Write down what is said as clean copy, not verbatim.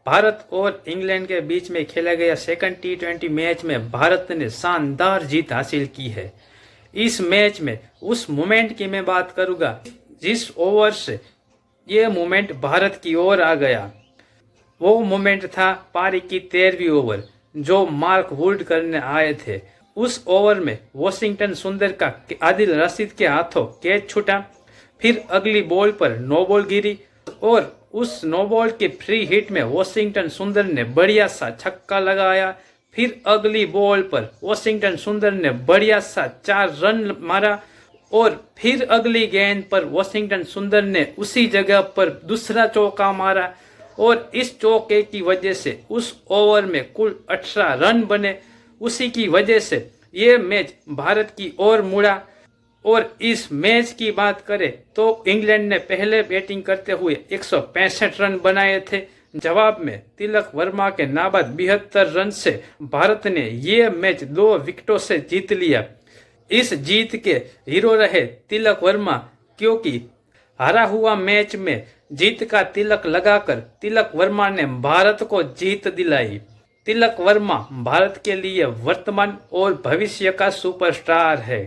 भारत और इंग्लैंड के बीच में खेला गया सेकंड T20 मैच में भारत ने शानदार जीत हासिल की है। इस मैच में उस मोमेंट की मैं बात करूंगा जिस ओवर से ये मोमेंट भारत की ओर आ गया। वो मोमेंट था पारी की 13वीं ओवर जो मार्क वुड करने आए थे। उस ओवर में वॉशिंगटन सुंदर का आदिल रशीद के हाथों कैच छूटा, फिर अगली बॉल पर नो बॉल गिरी और उस नो बॉल के फ्री हिट में वॉशिंगटन सुंदर ने बढ़िया सा छक्का लगाया। फिर अगली बॉल पर वॉशिंगटन सुंदर ने बढ़िया सा 4 रन मारा और फिर अगली गेंद पर वॉशिंगटन सुंदर ने उसी जगह पर दूसरा चौका मारा और इस चौके की वजह से उस ओवर में कुल 18 रन बने। उसी की वजह से ये मैच भारत की ओर मुड़ा। और इस मैच की बात करें तो इंग्लैंड ने पहले बैटिंग करते हुए 165 रन बनाए थे। जवाब में तिलक वर्मा के नाबाद 72 रन से भारत ने ये मैच 2 विकेटों से जीत लिया। इस जीत के हीरो रहे तिलक वर्मा, क्योंकि हारा हुआ मैच में जीत का तिलक लगाकर तिलक वर्मा ने भारत को जीत दिलाई। तिलक वर्मा भारत के लिए वर्तमान और भविष्य का सुपरस्टार है।